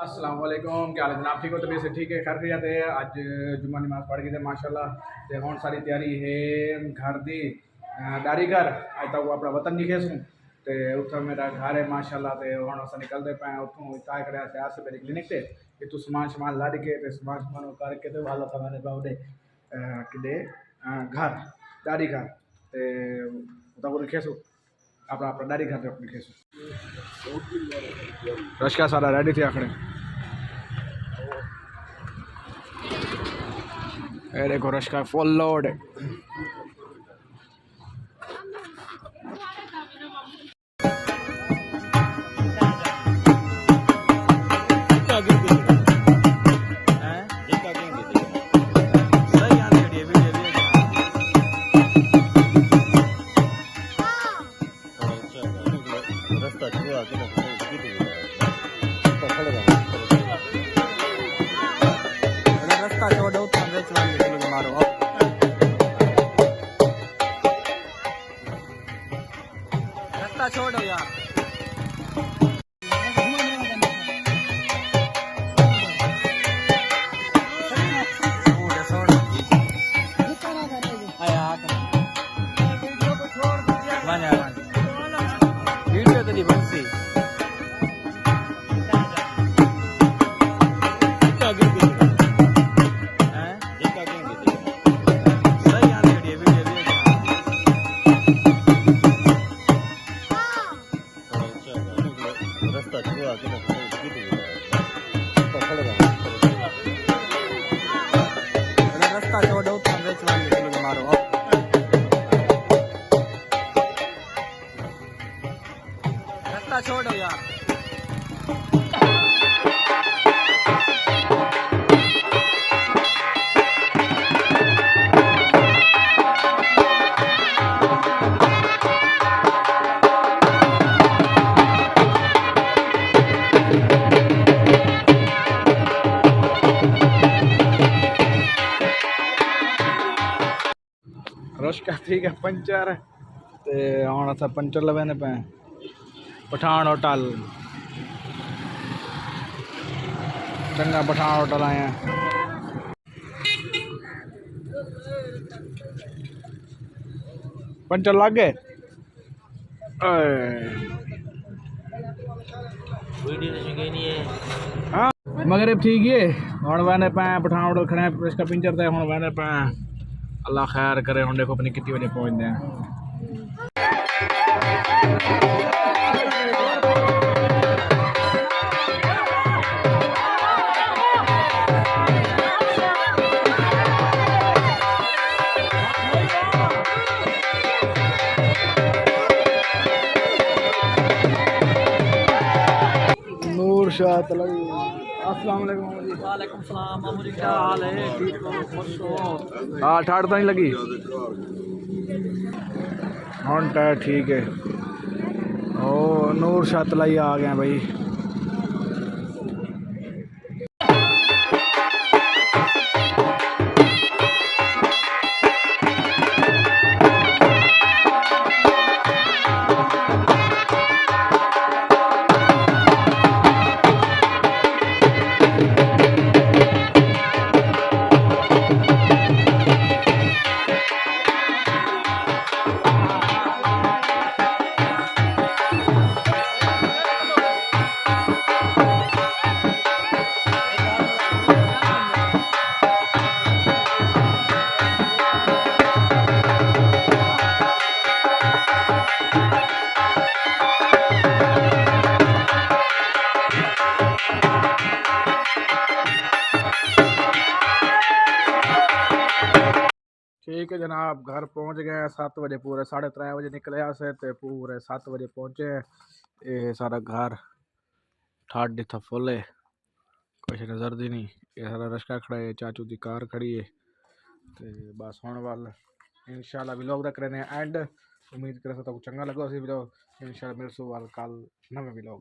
अस्सलाम वालेकुम, क्या हाल है जनाब? ठीक हो? तबीयत से ठीक है? खैर खैरियत है? अज जुम्मा नमाज पढ़ गई माशाल्लाह। तो हुण सारी तैयारी है घर की डारी घर अज तक वो अपना वतन नहीं खेसूँ तो उत्थे मेरा घर है माशाल्लाह। तो हुण अस निकलते पे उत्थों तय कर आसे मेरी क्लिनिक से इतों समान शमान लद के समान शमान करके तो वाला था मैंने बाउडे कि घर डारी घर तो खेसूँ अपना अपना डारी घर अपने खेसूँ रश्का सारा रेडी थे आखड़े। ये देखो रश्का फुल लोड है। छोड़ो यार वीडियो तो नहीं बनती छोड़ो यार रश्का ठीक है पंचर ते हुण अस पंचर लवेने पे पठान होटल चंगा पठान होटल आए हैं। पंचर लग गए हाँ मगर ठीक है हुण वहने पे पठान होटल खड़े इसका पिंचर थे हुण वहने पे अल्लाह खैर करे हुण देखो अपनी कितनी बजे पहुँचते हैं। अस्सलाम वालेकुम मामू जी, क्या हाल है? ठीक हो? खुश हो? हाँ ठाड़ तो नहीं लगी हाँ टायर ठीक है। ओ नूर शाह तलाई आ गए भाई। ठीक है जनाब घर पहुंच गए 7 बजे पूरे 3:30 बजे निकले से ते पूरे 7 बजे पहुंचे। ये सारा घर ठाड दिथा फुल है कुछ नजर दी नहीं। ये सारा रश्का खड़ा है चाचू की कार खड़ी है ते बस होने वाला इंशाल्लाह व्लॉग रख रहे हैं एंड उम्मीद कर सकता हूँ चंगा लगा उसी व्लॉग इंशाल्लाह मेरे सो वाल कल नवे व्लॉग।